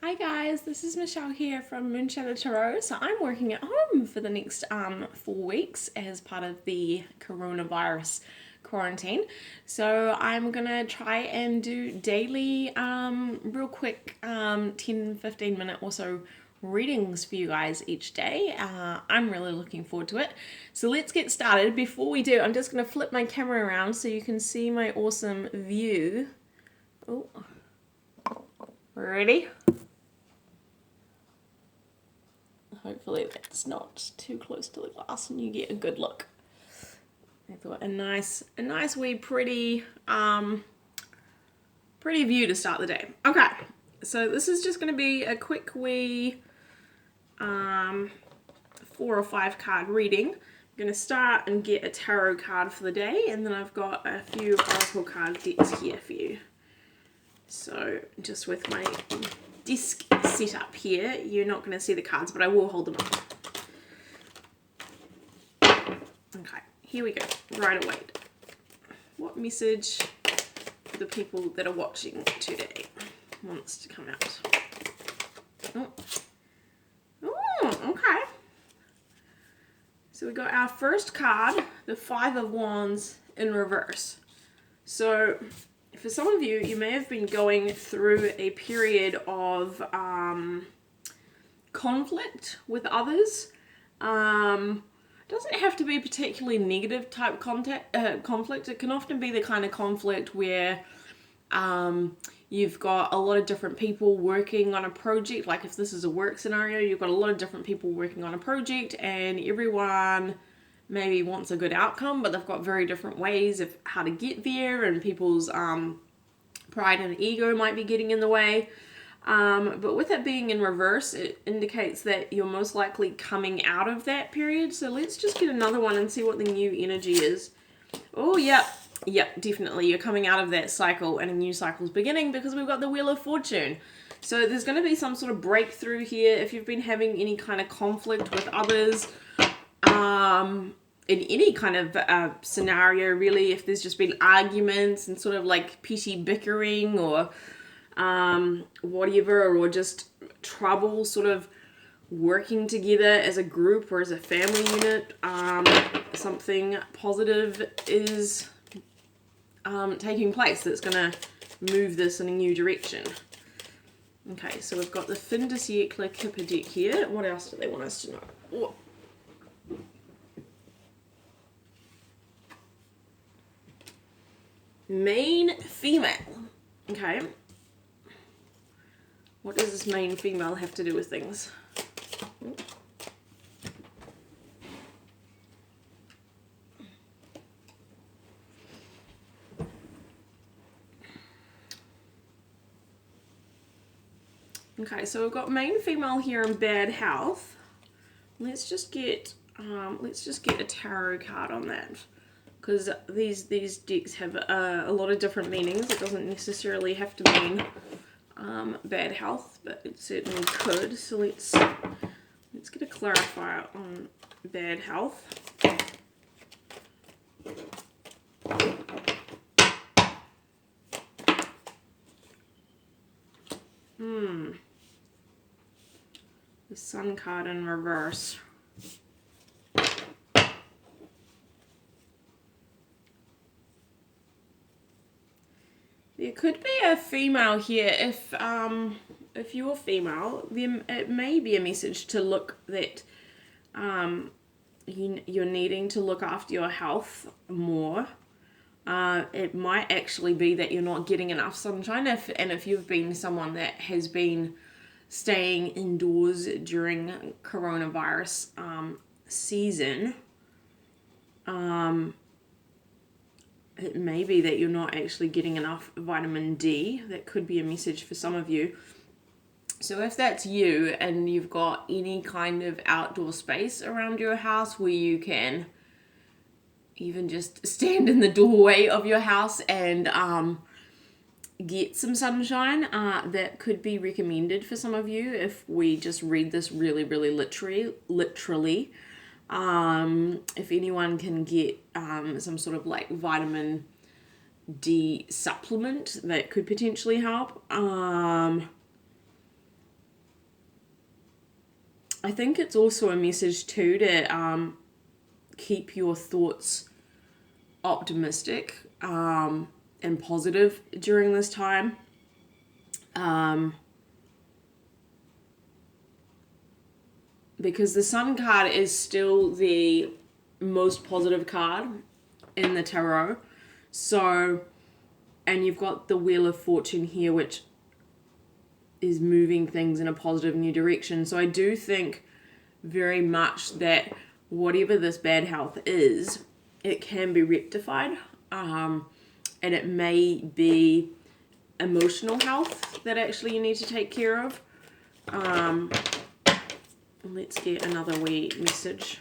Hi guys, this is Michelle here from Moonshine Tarot. So I'm working at home for the next 4 weeks as part of the coronavirus quarantine. So I'm gonna try and do daily, real quick 10-15 minute or so readings for you guys each day. I'm really looking forward to it. So let's get started. Before we do, I'm just gonna flip my camera around so you can see my awesome view. Oh, ready? Hopefully that's not too close to the glass and you get a good look. I thought a nice wee pretty view to start the day. Okay, so this is just going to be a quick wee 4 or 5 card reading. I'm going to start and get a tarot card for the day, and then I've got a few oracle card decks here for you. So just with my disc set up here, you're not going to see the cards, but I will hold them up. Okay, here we go. Right away. What message for the people that are watching today wants to come out? Oh, okay. So we got our first card, the 5 of Wands in reverse. So for some of you, you may have been going through a period of conflict with others. Doesn't have to be particularly negative type conflict. It can often be the kind of conflict where you've got a lot of different people working on a project. Like if this is a work scenario, you've got a lot of different people working on a project and everyone maybe wants a good outcome, but they've got very different ways of how to get there, and people's pride and ego might be getting in the way. But with it being in reverse, it indicates that you're most likely coming out of that period. So let's just get another one and see what the new energy is. Oh, yep, definitely. You're coming out of that cycle and a new cycle's beginning, because we've got the Wheel of Fortune. So there's going to be some sort of breakthrough here. If you've been having any kind of conflict with others, in any kind of scenario, really, if there's just been arguments and sort of like petty bickering or whatever, or just trouble sort of working together as a group or as a family unit, something positive is taking place that's going to move this in a new direction. Okay, so we've got the Fin de Siecle Kipper deck here. What else do they want us to know? Oh. Main female. Okay. What does this main female have to do with things? Okay, so we've got main female here in bad health. Let's just get a tarot card on that, because these decks have a lot of different meanings. It doesn't necessarily have to mean bad health, but it certainly could. So let's get a clarifier on bad health. The Sun card in reverse. There could be a female here. If you're female, then it may be a message to look that you're needing to look after your health more. It might actually be that you're not getting enough sunshine. If you've been someone that has been staying indoors during coronavirus season, it may be that you're not actually getting enough vitamin D. That could be a message for some of you. So if that's you and you've got any kind of outdoor space around your house where you can even just stand in the doorway of your house and get some sunshine, that could be recommended for some of you if we just read this really, really literally. If anyone can get some sort of like vitamin D supplement, that could potentially help. I think it's also a message too to keep your thoughts optimistic and positive during this time. Because the Sun card is still the most positive card in the tarot. So, and you've got the Wheel of Fortune here, which is moving things in a positive new direction. So I do think very much that whatever this bad health is, it can be rectified. And it may be emotional health that actually you need to take care of. Let's get another wee message.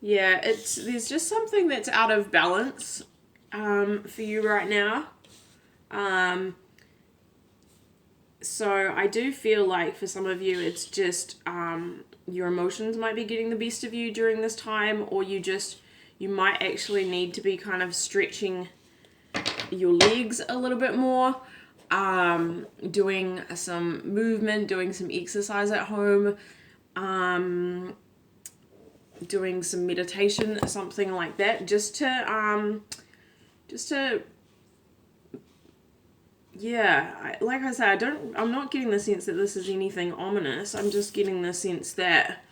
Yeah, there's just something that's out of balance for you right now. So I do feel like for some of you, it's just your emotions might be getting the best of you during this time, or you might actually need to be kind of stretching your legs a little bit more, doing some movement, doing some exercise at home, doing some meditation, something like that, just to like I said, I'm not getting the sense that this is anything ominous. I'm just getting the sense that,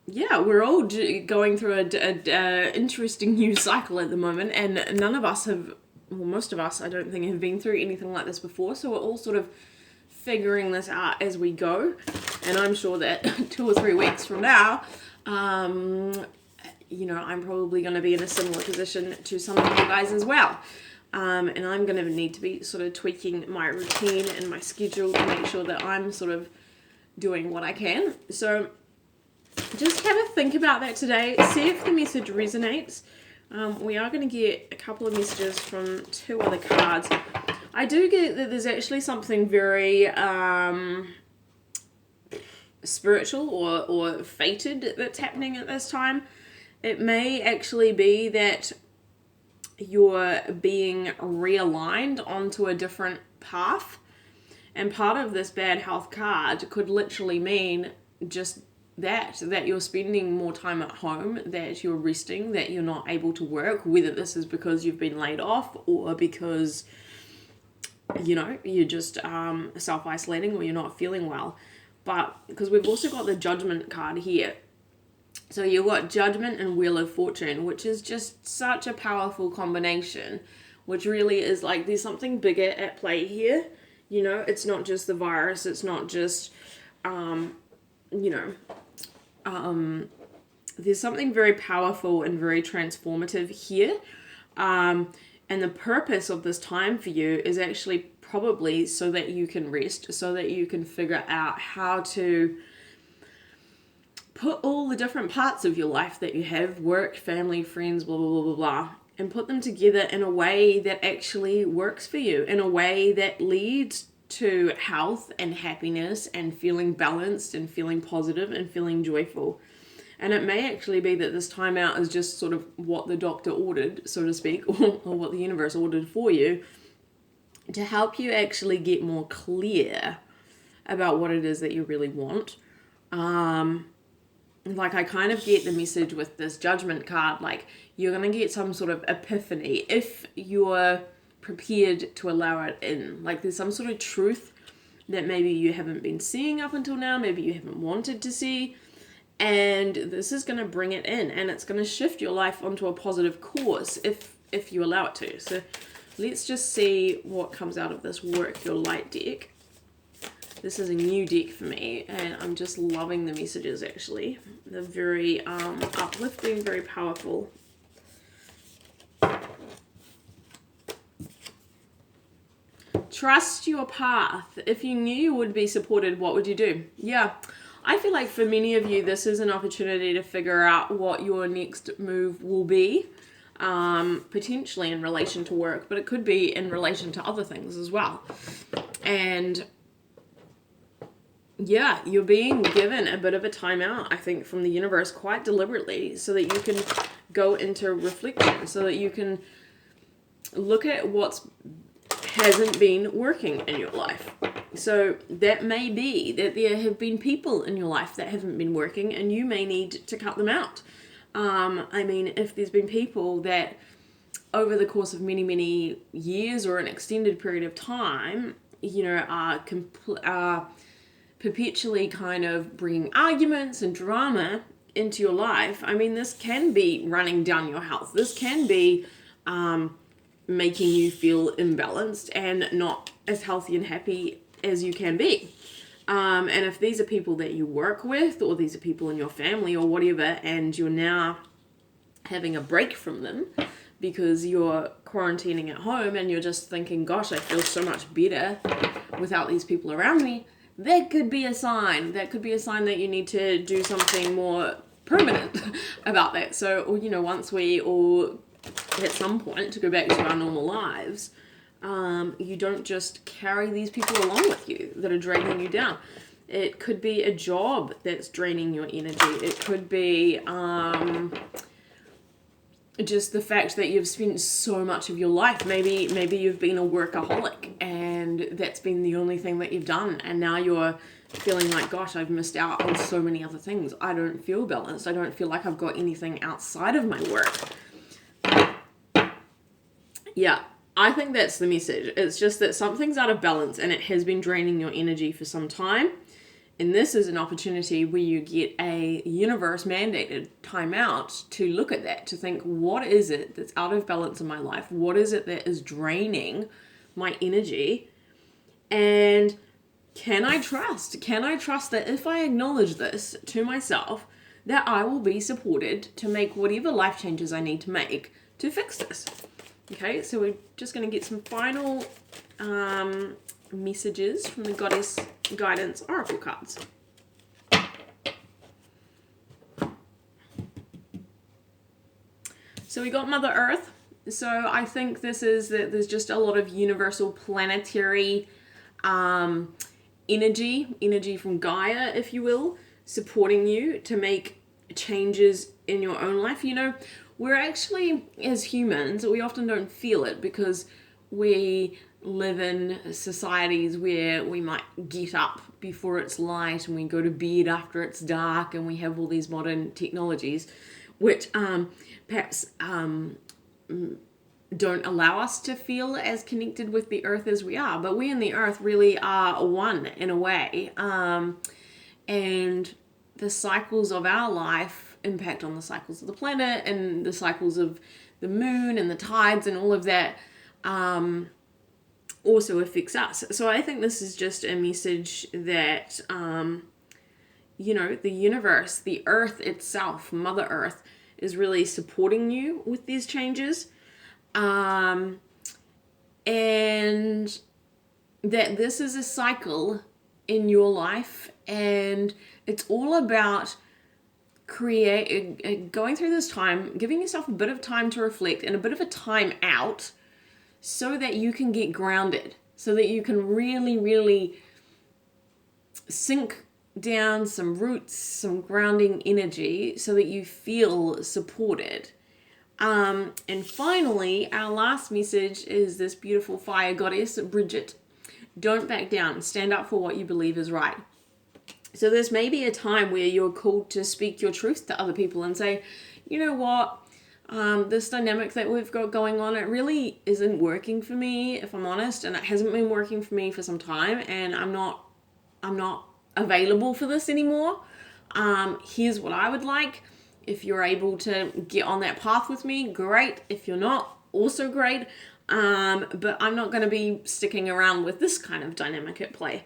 yeah, we're all going through a interesting new cycle at the moment, and none of us have, well, most of us, I don't think, have been through anything like this before, so we're all sort of figuring this out as we go, and I'm sure that 2 or 3 weeks from now, you know, I'm probably going to be in a similar position to some of you guys as well. And I'm going to need to be sort of tweaking my routine and my schedule to make sure that I'm sort of doing what I can. So just have a think about that today. See if the message resonates. We are going to get a couple of messages from 2 other cards. I do get that there's actually something very spiritual or fated that's happening at this time. It may actually be that you're being realigned onto a different path, and part of this bad health card could literally mean just that you're spending more time at home, that you're resting, that you're not able to work, whether this is because you've been laid off or because, you know, you're just self-isolating or you're not feeling well. But because we've also got the Judgment card here. So you've got Judgment and Wheel of Fortune, which is just such a powerful combination, which really is like there's something bigger at play here. You know, it's not just the virus. It's not just, there's something very powerful and very transformative here. And the purpose of this time for you is actually probably so that you can rest, so that you can figure out how to put all the different parts of your life that you have, work, family, friends, blah, blah, blah, blah, blah, and put them together in a way that actually works for you, in a way that leads to health and happiness and feeling balanced and feeling positive and feeling joyful. And it may actually be that this time out is just sort of what the doctor ordered, so to speak, or what the universe ordered for you to help you actually get more clear about what it is that you really want. Like I kind of get the message with this Judgment card, like you're going to get some sort of epiphany if you're prepared to allow it in. Like there's some sort of truth that maybe you haven't been seeing up until now, maybe you haven't wanted to see, and this is going to bring it in, and it's going to shift your life onto a positive course if you allow it to. So let's just see what comes out of this Work Your Light deck. This is a new deck for me, and I'm just loving the messages, actually. They're very uplifting, very powerful. Trust your path. If you knew you would be supported, what would you do? Yeah, I feel like for many of you, this is an opportunity to figure out what your next move will be. Potentially in relation to work, but it could be in relation to other things as well. And yeah, you're being given a bit of a timeout, I think, from the universe quite deliberately so that you can go into reflection, so that you can look at what hasn't been working in your life. So that may be that there have been people in your life that haven't been working and you may need to cut them out. I mean, if there's been people that over the course of many, many years or an extended period of time, you know, are perpetually kind of bringing arguments and drama into your life, I mean, this can be running down your health. This can be making you feel imbalanced and not as healthy and happy as you can be. And if these are people that you work with, or these are people in your family or whatever, and you're now having a break from them because you're quarantining at home and you're just thinking, gosh, I feel so much better without these people around me, that could be a sign. That could be a sign that you need to do something more permanent about that. So, you know, once we all, at some point, to go back to our normal lives, you don't just carry these people along with you that are draining you down. It could be a job that's draining your energy. It could be just the fact that you've spent so much of your life. Maybe you've been a workaholic and that's been the only thing that you've done. And now you're feeling like, gosh, I've missed out on so many other things. I don't feel balanced. I don't feel like I've got anything outside of my work. Yeah, I think that's the message. It's just that something's out of balance and it has been draining your energy for some time. And this is an opportunity where you get a universe mandated timeout to look at that, to think, what is it that's out of balance in my life? What is it that is draining my energy? And can I trust? Can I trust that if I acknowledge this to myself, that I will be supported to make whatever life changes I need to make to fix this? Okay, so we're just going to get some final messages from the Goddess Guidance Oracle cards. So we got Mother Earth. So I think this is that there's just a lot of universal planetary energy from Gaia, if you will, supporting you to make changes in your own life. You know, we're actually, as humans, we often don't feel it because we live in societies where we might get up before it's light and we go to bed after it's dark, and we have all these modern technologies which perhaps don't allow us to feel as connected with the earth as we are. But we and the earth really are one in a way. And the cycles of our life impact on the cycles of the planet and the cycles of the moon and the tides and all of that also affects us. So I think this is just a message that, you know, the universe, the earth itself, Mother Earth, is really supporting you with these changes. And that this is a cycle in your life, and it's all about going through this time, giving yourself a bit of time to reflect and a bit of a time out so that you can get grounded, so that you can really sink down some roots, some grounding energy so that you feel supported. And finally, our last message is this beautiful fire goddess, Bridget. Don't back down. Stand up for what you believe is right. So this may be a time where you're called to speak your truth to other people and say, you know what, this dynamic that we've got going on, it really isn't working for me, if I'm honest, and it hasn't been working for me for some time, and I'm not available for this anymore. Here's what I would like. If you're able to get on that path with me, great. If you're not, also great. But I'm not going to be sticking around with this kind of dynamic at play.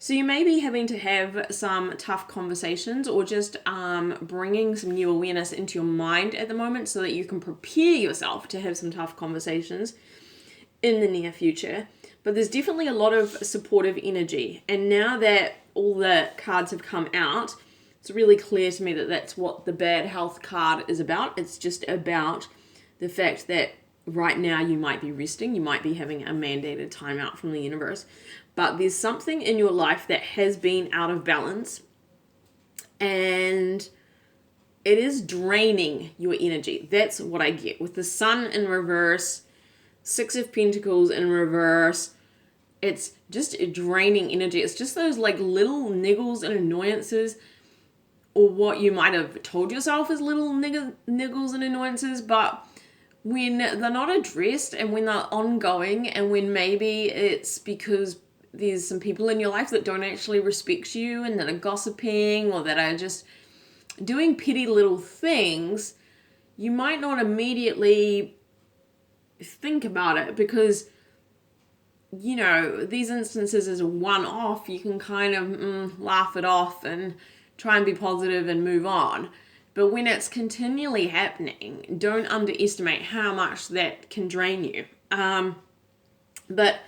So you may be having to have some tough conversations, or just bringing some new awareness into your mind at the moment so that you can prepare yourself to have some tough conversations in the near future. But there's definitely a lot of supportive energy. And now that all the cards have come out, it's really clear to me that that's what the bad health card is about. It's just about the fact that right now you might be resting, you might be having a mandated timeout from the universe, but there's something in your life that has been out of balance and it is draining your energy. That's what I get with the Sun in reverse, Six of Pentacles in reverse. It's just draining energy. It's just those like little niggles and annoyances, or what you might have told yourself as little niggles and annoyances, but when they're not addressed and when they're ongoing, and when maybe it's because there's some people in your life that don't actually respect you and that are gossiping or that are just doing petty little things, you might not immediately think about it because, you know, these instances as a one-off, you can kind of laugh it off and try and be positive and move on. But when it's continually happening, don't underestimate how much that can drain you. But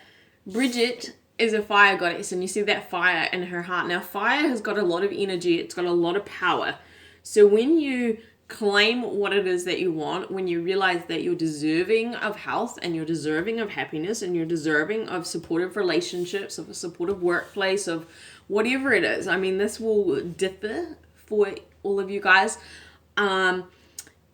Bridget is a fire goddess, and you see that fire in her heart. Now, fire has got a lot of energy. It's got a lot of power. So when you claim what it is that you want, when you realize that you're deserving of health and you're deserving of happiness and you're deserving of supportive relationships, of a supportive workplace, of whatever it is. I mean, this will differ for all of you guys.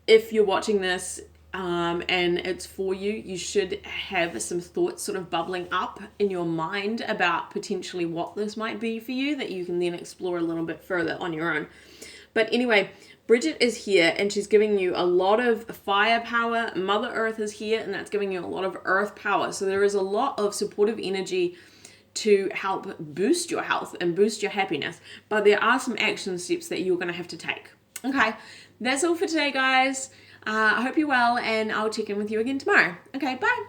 If you're watching this and it's for you, you should have some thoughts sort of bubbling up in your mind about potentially what this might be for you that you can then explore a little bit further on your own. But anyway, Bridget is here and she's giving you a lot of firepower. Mother Earth is here and that's giving you a lot of earth power. So there is a lot of supportive energy to help boost your health and boost your happiness. But there are some action steps that you're going to have to take. Okay, that's all for today, guys. I hope you're well and I'll check in with you again tomorrow. Okay, bye.